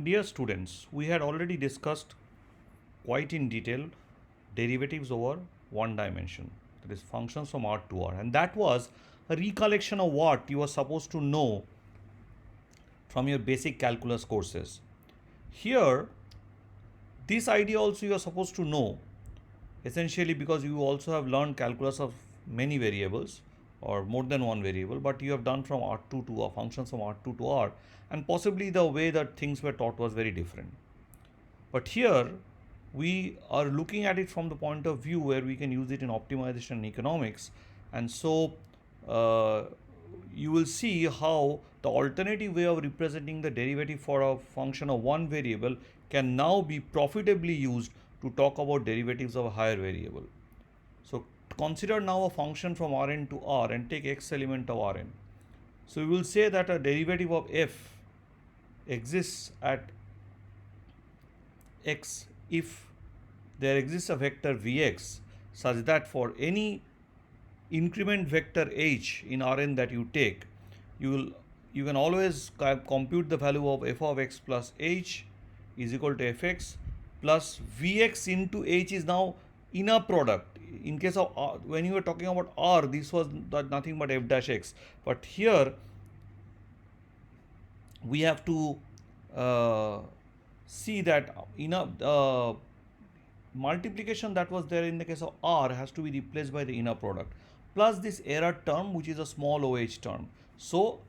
Dear students, we had already discussed quite in detail derivatives over one dimension, that is functions from R to R, and that was a recollection of what you were supposed to know from your basic calculus courses. Here, this idea also you are supposed to know essentially because you also have learned calculus of many variables or more than one variable, but you have done from R2 to R, functions from R2 to R, and possibly the way that things were taught was very different. But here we are looking at it from the point of view where we can use it in optimization and economics, and so uh, you will see how the alternative way of representing the derivative for a function of one variable can now be profitably used to talk about derivatives of a higher variable. So consider now a function from Rn to R and take x element of Rn. So we will say that a derivative of f exists at x if there exists a vector Vx such that for any increment vector h in Rn that you take, you can always compute the value of f of x plus h is equal to fx plus Vx into h is now inner product. In case of R, when you were talking about R, this was nothing but f dash x, but here we have to see that inner multiplication that was there in the case of R has to be replaced by the inner product plus this error term, which is a small oh term. So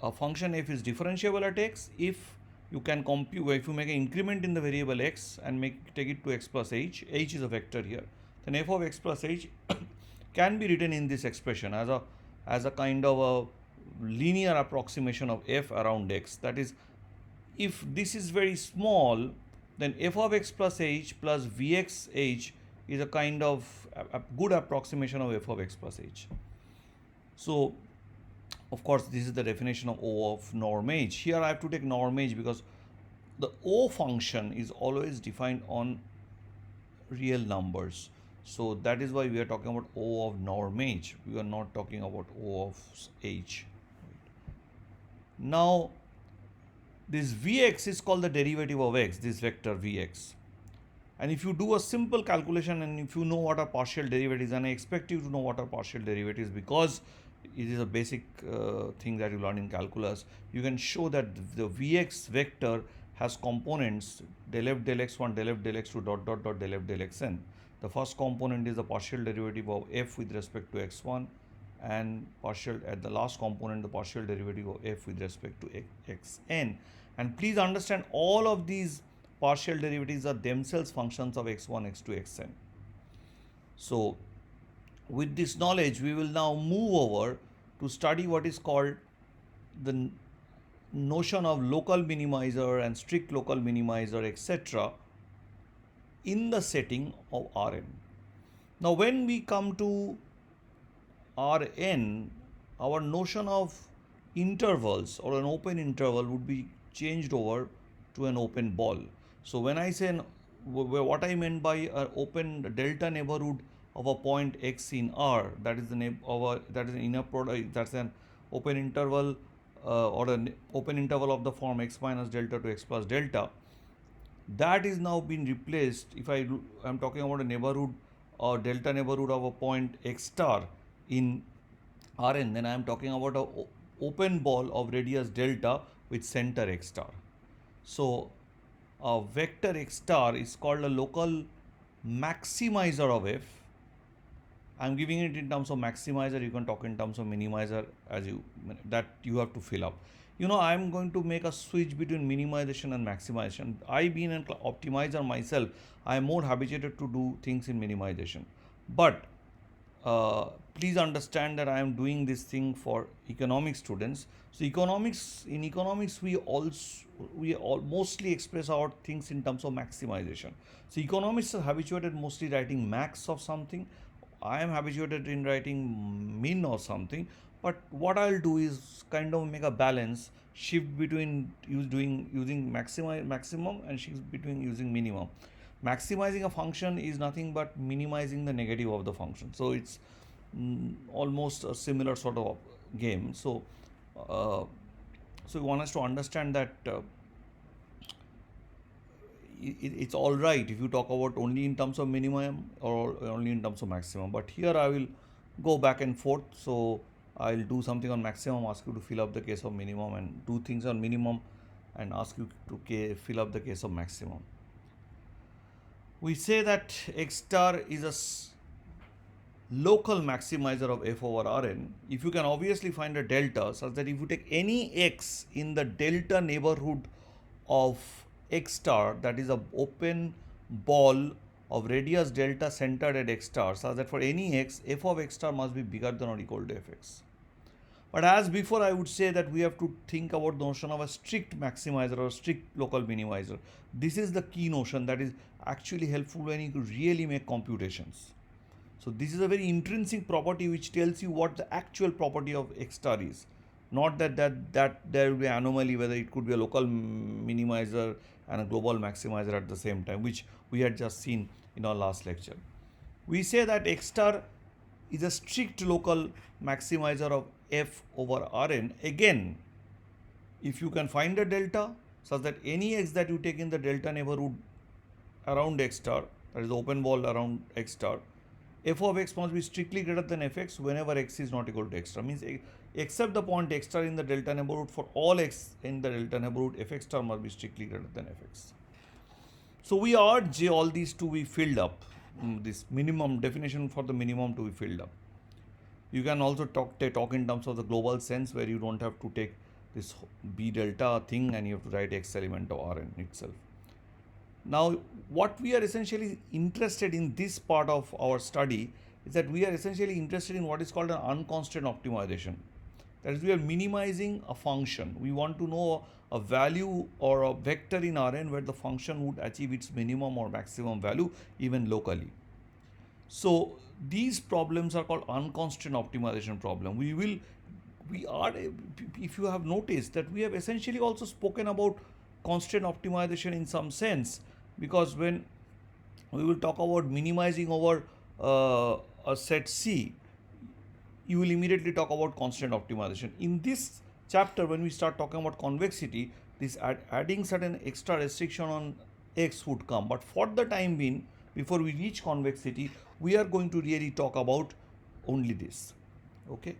a function f is differentiable at x if you can compute, if you make an increment in the variable x and take it to x plus h is a vector here, then f of x plus h can be written in this expression as a kind of a linear approximation of f around x. That is, if this is very small, then f of x plus h plus vx h is a kind of a good approximation of f of x plus h. So of course this is the definition of O of norm h. Here I have to take norm h because the O function is always defined on real numbers. So that is why we are talking about O of norm h. We are not talking about O of h. Now this Vx is called the derivative of x, this vector Vx. And if you do a simple calculation and if you know what are partial derivatives, and I expect you to know what are partial derivatives because it is a basic thing that you learn in calculus, you can show that the Vx vector has components del f del x1, del f del x2, dot dot dot del f del xn. The first component is the partial derivative of f with respect to x1, and partial at the last component the partial derivative of f with respect to xn. And please understand, all of these partial derivatives are themselves functions of x1, x2, xn. So with this knowledge we will now move over to study what is called the notion of local minimizer and strict local minimizer, etc., in the setting of Rn. Now when we come to Rn, our notion of intervals or an open interval would be changed over to an open ball. So when I say what I meant by an open delta neighborhood of a point x in R, that is that is an inner product, that's an open interval or an open interval of the form x minus delta to x plus delta. That is now been replaced. If I am talking about a neighborhood or delta neighborhood of a point x star in Rn, then I am talking about a open ball of radius delta with center x star. So a vector x star is called a local maximizer of f. I am giving it in terms of maximizer. You can talk in terms of minimizer as you have to fill up. I am going to make a switch between minimization and maximization. I, being an optimizer myself, I am more habituated to do things in minimization. But please understand that I am doing this thing for economics students. So in economics we mostly express our things in terms of maximization. So economists are habituated mostly writing max of something. I am habituated in writing min or something. But what I'll do is kind of make a balance, shift between using maximum and shift between using minimum. Maximizing a function is nothing but minimizing the negative of the function. So it's almost a similar sort of game. So you want us to understand that it's all right if you talk about only in terms of minimum or only in terms of maximum. But here I will go back and forth. So I'll do something on maximum, ask you to fill up the case of minimum, and do things on minimum and ask you to fill up the case of maximum. We say that X star is a local maximizer of f over Rn if you can obviously find a delta such that if you take any x in the delta neighborhood of X star, that is a open ball of radius delta centered at X star, such that for any x, f of X star must be bigger than or equal to fx. But as before, I would say that we have to think about the notion of a strict maximizer or strict local minimizer. This is the key notion that is actually helpful when you really make computations. So this is a very intrinsic property which tells you what the actual property of X star is. Not that there will be an anomaly, whether it could be a local minimizer and a global maximizer at the same time, which we had just seen in our last lecture. We say that X star is a strict local maximizer of f over Rn. Again, if you can find a delta such that any x that you take in the delta neighborhood around X star, that is the open ball around X star, f of x must be strictly greater than fx whenever x is not equal to x star. Means except the point x star in the delta neighborhood, for all x in the delta neighborhood, fx star must be strictly greater than fx. So we urge all these to be filled up, this minimum definition for the minimum to be filled up. You can also talk in terms of the global sense, where you don't have to take this b delta thing and you have to write x element of Rn itself. Now, what we are essentially interested in this part of our study is that we are essentially interested in what is called an unconstrained optimization. That is, we are minimizing a function. We want to know a value or a vector in Rn where the function would achieve its minimum or maximum value even locally. So these problems are called unconstrained optimization problem. If you have noticed that we have essentially also spoken about constraint optimization in some sense, because when we will talk about minimizing over a set C, you will immediately talk about constraint optimization. In this chapter, when we start talking about convexity, this adding certain extra restriction on x would come. But for the time being, before we reach convexity, we are going to really talk about only this. Okay.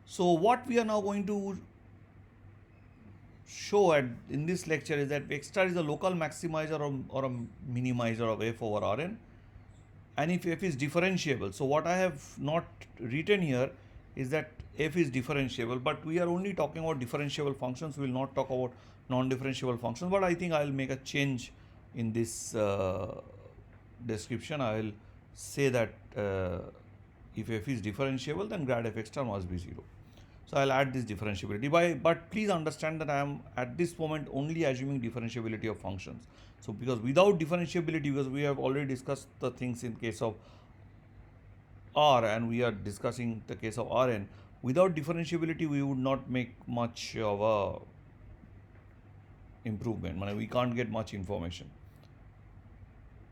So what we are now going to show in this lecture is that X star is a local maximizer or a minimizer of f over Rn, and if f is differentiable. So what I have not written here is that f is differentiable, but we are only talking about differentiable functions. We will not talk about non-differentiable functions, but I think I will make a change in this description. I will say that if f is differentiable, then grad f x star must be 0. So I'll add this differentiability. But please understand that I am at this moment only assuming differentiability of functions. So because without differentiability, because we have already discussed the things in case of R and we are discussing the case of Rn, without differentiability we would not make much of a improvement. We can't get much information.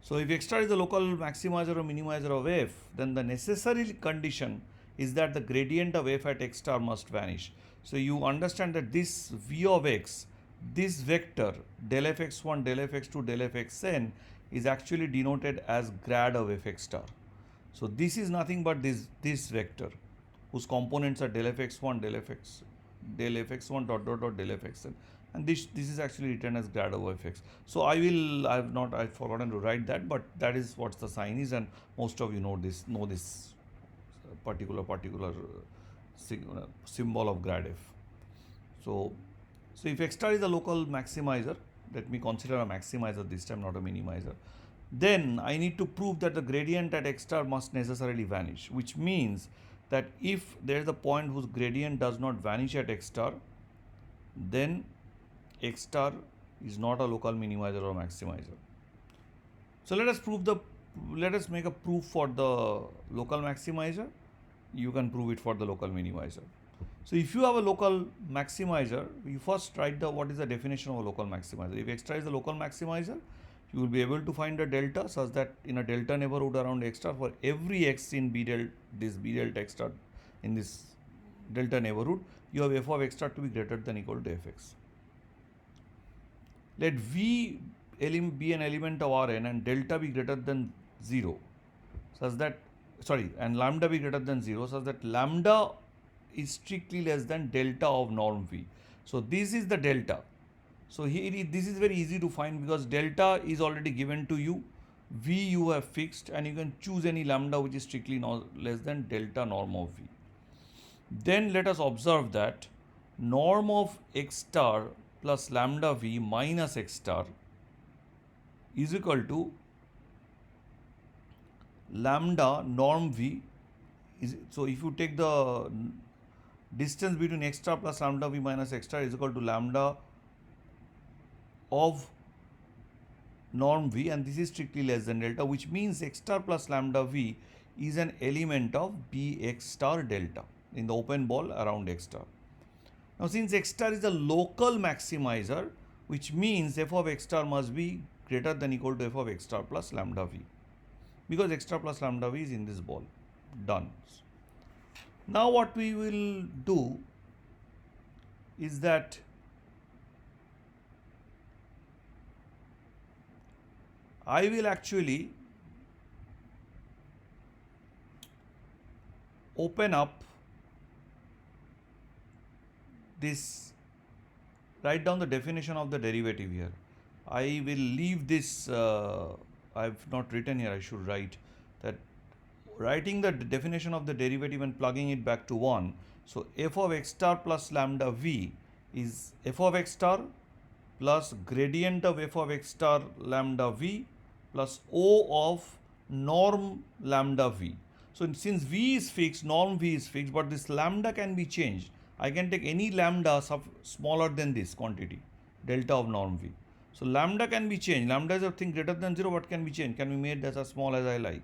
So if x star is the local maximizer or minimizer of f, then the necessary condition is that the gradient of f at x star must vanish. So you understand that this v of x, this vector del fx1, del fx2, del fxn is actually denoted as grad of fx star. So this is nothing but this vector whose components are del fx1, del fx1 dot dot dot del fxn, and this is actually written as grad over fx. So I've forgotten to write that, but that is what the sign is, and most of you know this particular symbol of grad f. So if x star is a local maximizer, let me consider a maximizer this time, not a minimizer, then I need to prove that the gradient at x star must necessarily vanish, which means that if there is a point whose gradient does not vanish at x star, then x star is not a local minimizer or maximizer. So let us make a proof for the local maximizer. You can prove it for the local minimizer. So if you have a local maximizer, you first write what is the definition of a local maximizer. If x star is the local maximizer, you will be able to find a delta such that in a delta neighborhood around x star, for every x in this b delta x star in this delta neighborhood, you have f of x star to be greater than equal to fx. Let v be an element of Rn and delta be greater than 0 such that, and lambda be greater than 0 such that lambda is strictly less than delta of norm v. So this is the delta. So here this is very easy to find because delta is already given to you, v you have fixed, and you can choose any lambda which is strictly less than delta norm of v. Then let us observe that norm of x star plus lambda v minus x star is equal to lambda norm v. So if you take the distance between x star plus lambda v minus x star is equal to lambda of norm v, and this is strictly less than delta, which means x star plus lambda v is an element of bx star delta in the open ball around x star. Now since x star is a local maximizer, which means f of x star must be greater than equal to f of x star plus lambda v, because x star plus lambda v is in this ball. Done. Now what we will do is that I will actually open up this, write down the definition of the derivative here. I will leave this, I have not written here, I should write that, writing the definition of the derivative and plugging it back to 1. So f of x star plus lambda v is f of x star plus gradient of f of x star lambda v plus O of norm lambda v. So since v is fixed, norm v is fixed, but this lambda can be changed. I can take any lambda smaller than this quantity, delta of norm v. So lambda can be changed. Lambda is a thing greater than 0, but can be changed, can be made as small as I like.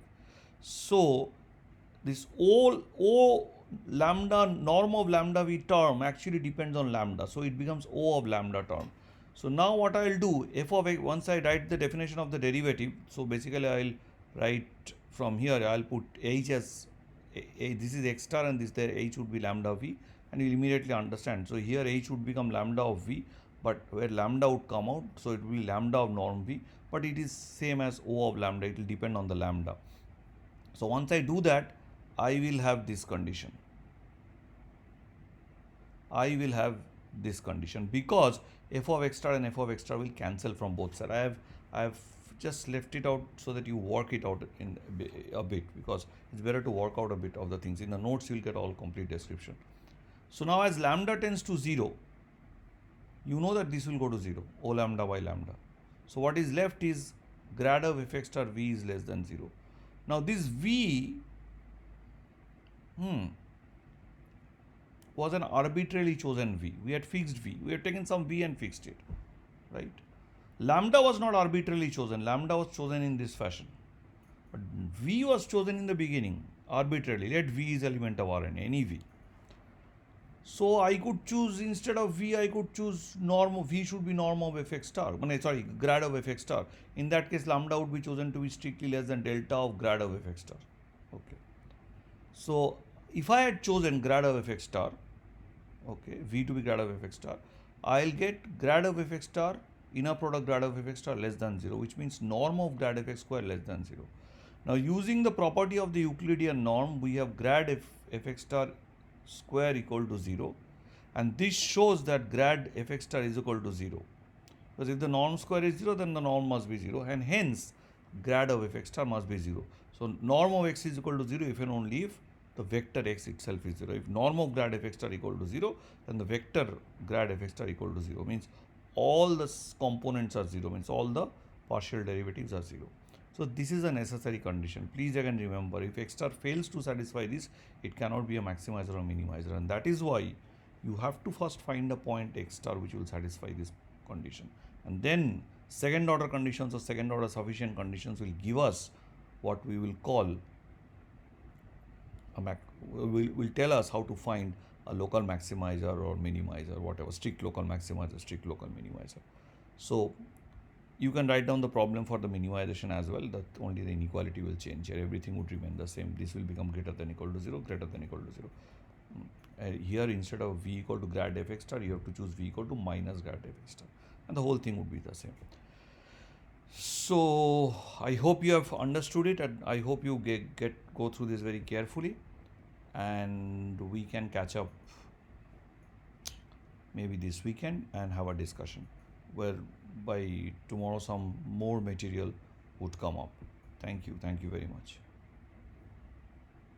So this O lambda norm of lambda v term actually depends on lambda. So it becomes O of lambda term. So now what I will do, f of x, once I write the definition of the derivative, so basically I will write from here, I will put h as, this is x star and this there h would be lambda v, and you will immediately understand. So here h would become lambda of v, but where lambda would come out, so it will be lambda of norm v, but it is same as O of lambda, it will depend on the lambda. So once I do that, I will have this condition. I will have this condition because f of x star and f of x star will cancel from both sides. I have just left it out so that you work it out in a bit, because it's better to work out a bit of the things. In the notes you will get all complete description. So now as lambda tends to 0, you know that this will go to 0, O lambda by lambda. So what is left is grad of f x star v is less than 0. Now this v was an arbitrarily chosen v. We had fixed v. We had taken some v and fixed it, right? Lambda was not arbitrarily chosen. Lambda was chosen in this fashion. But v was chosen in the beginning arbitrarily. Let v is element of Rn, any v. So I could choose, instead of v, I could choose norm of v should be norm of fx star. Grad of fx star. In that case, lambda would be chosen to be strictly less than delta of grad of fx star. Okay. So if I had chosen grad of fx star, okay, v to be grad of fx star, I'll get grad of fx star, inner product grad of fx star less than 0, which means norm of grad fx square less than 0. Now using the property of the Euclidean norm, we have grad fx star square equal to 0, and this shows that grad fx star is equal to 0, because if the norm square is 0, then the norm must be 0, and hence grad of fx star must be 0. So norm of x is equal to 0 if and only if the vector x itself is 0. If norm of grad fx star equal to 0, then the vector grad fx star equal to 0, means all the components are 0, means all the partial derivatives are 0. So this is a necessary condition. Please again remember, if x star fails to satisfy this, it cannot be a maximizer or minimizer, and that is why you have to first find a point x star which will satisfy this condition, and then second order conditions or second order sufficient conditions will give us what we will call will tell us how to find a local maximizer or minimizer, whatever, strict local maximizer, strict local minimizer. So you can write down the problem for the minimization as well, that only the inequality will change here, everything would remain the same. This will become greater than equal to 0, greater than equal to 0. here instead of v equal to grad f x star, you have to choose v equal to minus grad f x star, and the whole thing would be the same. So I hope you have understood it, and I hope you go through this very carefully, and we can catch up maybe this weekend and have a discussion where by tomorrow some more material would come up. Thank you very much.